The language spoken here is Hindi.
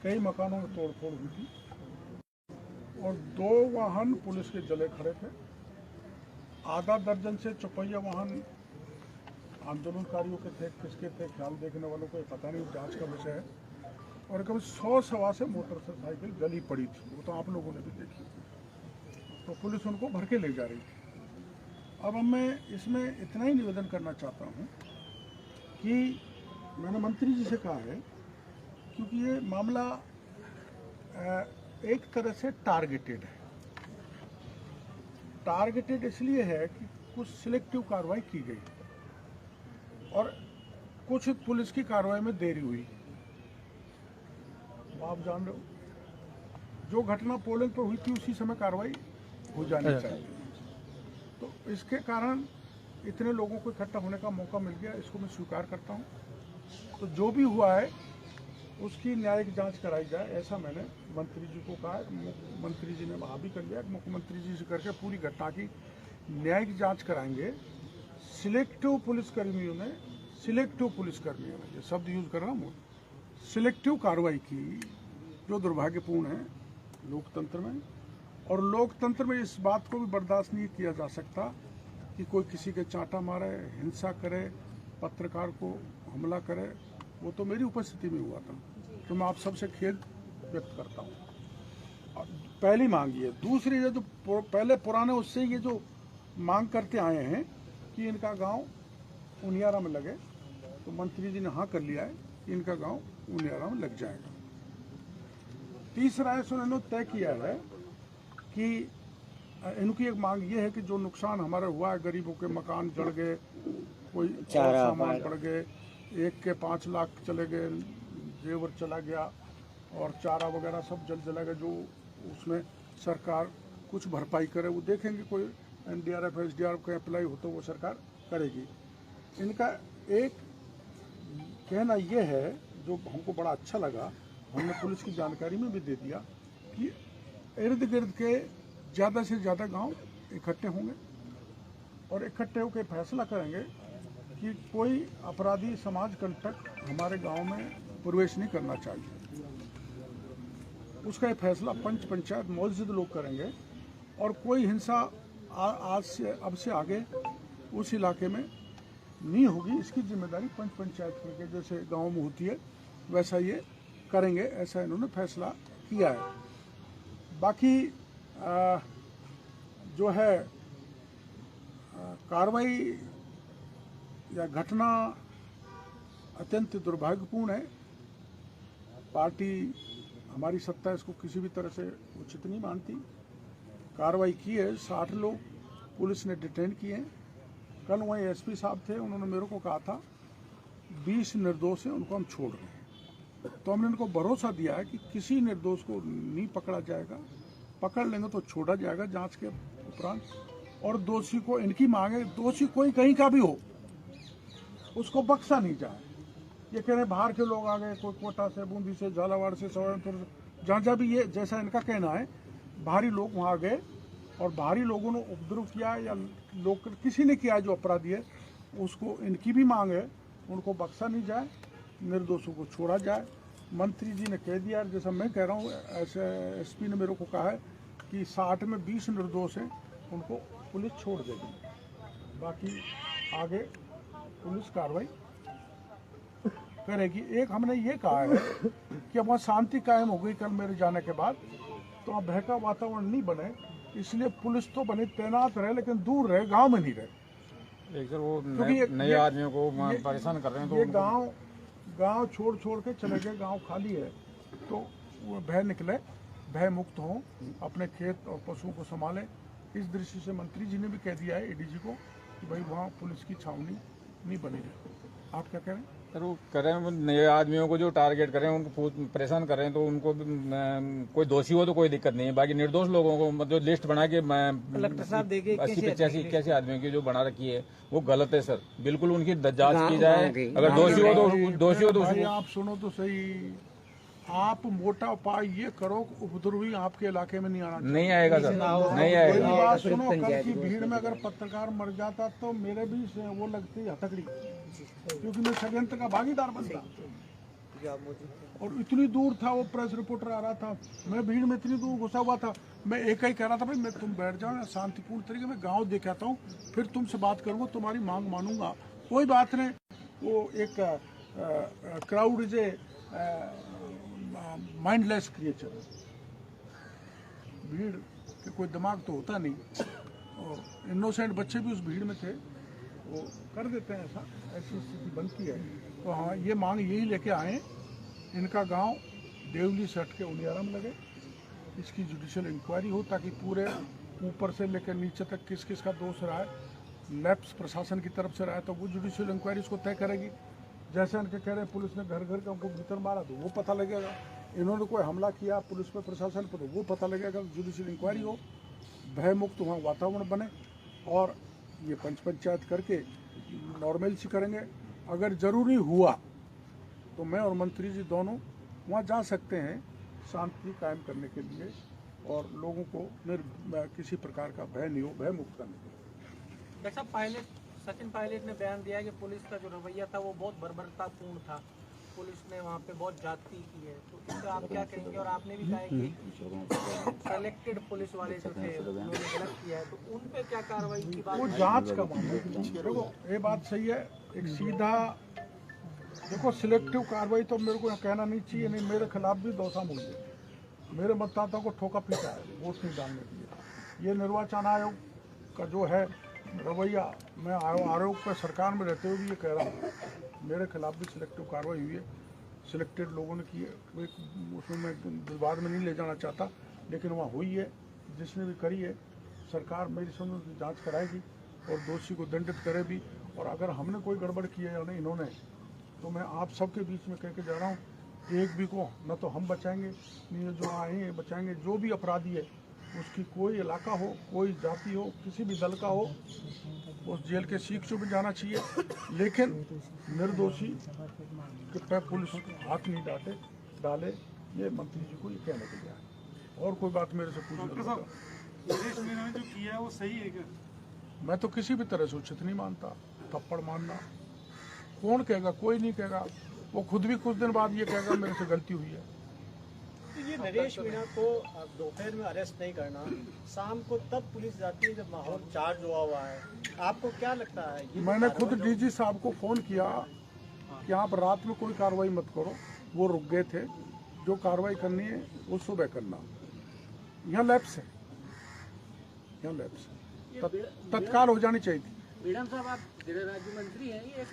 कई मकानों में तोड़फोड़ हुई थी और 2 वाहन पुलिस के जले खड़े थे। आधा दर्जन से चौपहिया वाहन आंदोलनकारियों के थे, किसके थे ख्याल देखने वालों को पता नहीं, जांच का विषय है। और करीब 100 सवा से मोटरसाइकिल जली पड़ी थी, वो तो आप लोगों ने भी देखी। तो पुलिस उनको भर के ले जा रही थी। अब मैं इसमें इतना ही निवेदन करना चाहता हूँ कि मैंने मंत्री जी से कहा है, क्योंकि ये मामला एक तरह से टारगेटेड है। टारगेटेड इसलिए है कि कुछ सिलेक्टिव कार्रवाई की गई और कुछ पुलिस की कार्रवाई में देरी हुई। आप जान रहे हो, जो घटना पोलिंग पर हुई थी उसी समय कार्रवाई हो जानी चाहिए। तो इसके कारण इतने लोगों को इकट्ठा होने का मौका मिल गया, इसको मैं स्वीकार करता हूँ। तो जो भी हुआ है उसकी न्यायिक जांच कराई जाए, ऐसा मैंने मंत्री जी को कहा है। मंत्री जी ने वहाँ भी कर लिया, मुख्यमंत्री जी से करके पूरी घटना की न्यायिक जांच कराएंगे। सिलेक्टिव पुलिसकर्मियों ने ये शब्द यूज कर रहा हूँ, सिलेक्टिव कार्रवाई की, जो दुर्भाग्यपूर्ण है लोकतंत्र में। और लोकतंत्र में इस बात को भी बर्दाश्त नहीं किया जा सकता कि कोई किसी के चांटा मारे, हिंसा करे, पत्रकार को हमला करे। वो तो मेरी उपस्थिति में हुआ था, तो मैं आप सबसे खेद व्यक्त करता हूँ। पहली मांग ये। दूसरी, ये जो पहले पुराने उससे ये जो मांग करते आए हैं कि इनका गांव उनियारा में लगे, तो मंत्री जी ने हाँ कर लिया है कि इनका गांव उनियारा में लग जाएगा। तीसरा है, उन्होंने तय किया है कि इनकी एक मांग ये है कि जो नुकसान हमारा हुआ है, गरीबों के मकान जड़ गए, कोई और सामान पड़ गए, एक के 5 लाख चले गए, जेवर चला गया और चारा वगैरह सब जला गया, जो उसमें सरकार कुछ भरपाई करे। वो देखेंगे, कोई NDRF SDRF का अप्लाई हो तो वो सरकार करेगी। इनका एक कहना ये है, जो हमको बड़ा अच्छा लगा, हमने पुलिस की जानकारी में भी दे दिया, कि इर्द गिर्द के ज़्यादा से ज़्यादा गांव इकट्ठे होंगे और इकट्ठे होकर फैसला करेंगे कि कोई अपराधी समाज कंटक हमारे गांव में प्रवेश नहीं करना चाहिए। उसका ये फैसला पंच पंचायत मौजूद लोग करेंगे और कोई हिंसा आज से अब से आगे उस इलाके में नहीं होगी। इसकी जिम्मेदारी पंच पंचायत के जैसे गाँव में होती है वैसा ये करेंगे, ऐसा इन्होंने फैसला किया है। बाकी जो है कार्रवाई या घटना अत्यंत दुर्भाग्यपूर्ण है। पार्टी, हमारी सत्ता इसको किसी भी तरह से उचित नहीं मानती। कार्रवाई की है, 60 लोग पुलिस ने डिटेन किए हैं। कल वहीं SP साहब थे, उन्होंने मेरे को कहा था 20 निर्दोष हैं, उनको हम छोड़ रहे हैं। तो हमने इनको भरोसा दिया है कि किसी निर्दोष को नहीं पकड़ा जाएगा, पकड़ लेंगे तो छोड़ा जाएगा जांच के उपरांत। और दोषी को, इनकी मांग है, दोषी कोई कहीं का भी हो उसको बख्शा नहीं जाए। ये कह रहे बाहर के लोग आ गए, कोई कोटा से, बूंदी से, झालावाड़ से, सवाईपुर से, जहाँ जहाँ भी, ये जैसा इनका कहना है बाहरी लोग वहाँ गए और बाहरी लोगों ने उपद्रव किया या लोग किसी ने किया जो अपराधी है, उसको, इनकी भी मांग है, उनको बख्शा नहीं जाए, निर्दोषों को छोड़ा जाए। मंत्री जी ने कह दिया, जैसा मैं कह रहा हूँ, ऐसे SP ने मेरे को कहा है कि 60 में 20 निर्दोष हैं, उनको पुलिस छोड़ देगी। बाकी आगे पुलिस कार्रवाई करेगी। एक हमने ये कहा है कि अब वहाँ शांति कायम हो गई कल मेरे जाने के बाद, तो अब भय का वातावरण नहीं बने, इसलिए पुलिस तो बनी, तैनात रहे, लेकिन दूर रहे, गांव में नहीं रहे। एक सर वो नए आदमियों को परेशान कर रहे हैं, तो ये गांव छोड़ के चले गए, गांव खाली है, तो वो भय निकले, भय मुक्त हो, अपने खेत और पशुओं को संभालें। इस दृष्टि से मंत्री जी ने भी कह दिया है ADG को कि भाई वहाँ पुलिस की छावनी नहीं बनी रहे। आप क्या कह रहे हैं? सर वो कर रहे हैं, नए आदमियों को जो टारगेट कर रहे हैं, उनको परेशान कर रहे हैं, तो उनको कोई दोषी हो तो कोई दिक्कत नहीं है, बाकी निर्दोष लोगों को मतलब लिस्ट बना के 80-85 आदमियों की जो बना रखी है वो गलत है सर। बिल्कुल उनकी जांच की जाए, अगर दोषी हो तो आप सुनो तो सही, आप मोटा उपाय ये करो, उपद्रवी आपके इलाके में नहीं आना चाहिए। नहीं आएगा सर, नहीं आएगा। बात सुनो, कल की भीड़ में अगर पत्रकार मर जाता तो मेरे भी वो लगती हथकड़ी, क्योंकि मैं षड्यंत्र का भागीदार बनता। और इतनी दूर था वो प्रेस रिपोर्टर आ रहा था, मैं भीड़ में इतनी दूर घुसा हुआ था, मैं एक ही कह रहा था भाई मैं तुम बैठ जाओ, शांतिपूर्ण तरीके में गांव देख आता हूँ, फिर तुमसे बात करूंगा, तुम्हारी मांग मानूंगा, कोई बात नहीं। वो एक crowd is a mindless creature, भीड़ के कोई दिमाग तो होता नहीं, और इनोसेंट बच्चे भी उस भीड़ में थे, वो कर देते हैं ऐसा, ऐसी स्थिति बनती है। तो हाँ, ये मांग यही लेके आए, इनका गांव देवली से हट के उलियारा में लगे, इसकी जुडिशियल इंक्वायरी हो, ताकि पूरे ऊपर से लेकर नीचे तक किस किस का दोष रहा है, लैप्स प्रशासन की तरफ से रहा है तो वो जुडिशियल इंक्वायरी इसको तय करेगी। जैसे उनके कह रहे हैं पुलिस ने घर घर के उनको भीतर मारा तो वो पता लगेगा, इन्होंने कोई हमला किया पुलिस पे प्रशासन पर तो वो पता लगेगा, जुडिशियल इंक्वायरी हो, भय मुक्त वहाँ वातावरण बने, और ये पंचायत करके नॉर्मल सी करेंगे। अगर ज़रूरी हुआ तो मैं और मंत्री जी दोनों वहाँ जा सकते हैं शांति कायम करने के लिए, और लोगों को किसी प्रकार का भय नहीं हो, भय मुक्त करने के लिए। डॉक्टर साहब, सचिन पायलट ने बयान दिया कि पुलिस का जो रवैया था वो बहुत बर्बरतापूर्ण था, पुलिस ने वहाँ पे बहुत ज्यादती की है, तो इससे आप क्या कहेंगे? और आपने भी कहा है कि सेलेक्टेड पुलिस वाले जो थे उन्होंने गलत किया है, तो उन पे क्या कार्रवाई की बात? वो जांच का मामला है। देखो ये बात सही है, एक सीधा देखो सिलेक्टिव कार्रवाई तो मेरे को कहना नहीं चाहिए, नहीं मेरे खिलाफ भी दौसा मुझे, मेरे मतदाताओं को ठोका पीटा है वोट नहीं डालने के लिए। ये निर्वाचन आयोग का जो है रवैया, मैं आयोग पर सरकार में रहते हुए भी ये कह रहा हूँ, मेरे खिलाफ भी सिलेक्टिव कार्रवाई हुई है, सिलेक्टेड लोगों ने की है, उसमें मैं विवाद में नहीं ले जाना चाहता, लेकिन वहाँ हुई है, जिसने भी करी है सरकार मेरी समझ में जाँच कराएगी और दोषी को दंडित करे भी। और अगर हमने कोई गड़बड़ की है या नहीं इन्होंने, तो मैं आप सबके बीच में कह के जा रहा हूँ, एक भी को न तो हम बचाएंगे नहीं जो आए हैं बचाएंगे। जो भी अपराधी है उसकी कोई इलाका हो, कोई जाति हो, किसी भी दल का हो, उस जेल के सीख चुप जाना चाहिए, लेकिन निर्दोषी के पे पुलिस हाथ नहीं डाले। ये मंत्री जी को ये कहने के लिए है, और कोई बात मेरे से पूछना जो किया है वो सही है क्या? मैं तो किसी भी तरह से उचित नहीं मानता। थप्पड़ मारना कौन कहेगा? कोई नहीं कहेगा, वो खुद भी कुछ दिन बाद ये कहेगा मेरे से गलती हुई है। तो ये नरेश मीणा को दोपहर में अरेस्ट नहीं करना, शाम को तब पुलिस जाती है जब माहौल चार्ज हुआ है, आपको क्या लगता है? मैंने खुद डीजी साहब को फ़ोन किया कि आप रात में कोई कार्रवाई मत करो, वो रुक गए थे, जो कार्रवाई करनी है वो सुबह करना। यहाँ लैप्स है, यहाँ लैप्स है, तत्काल हो जानी चाहिए थी। मैडम साहब, आप गृह राज्य मंत्री हैं, ये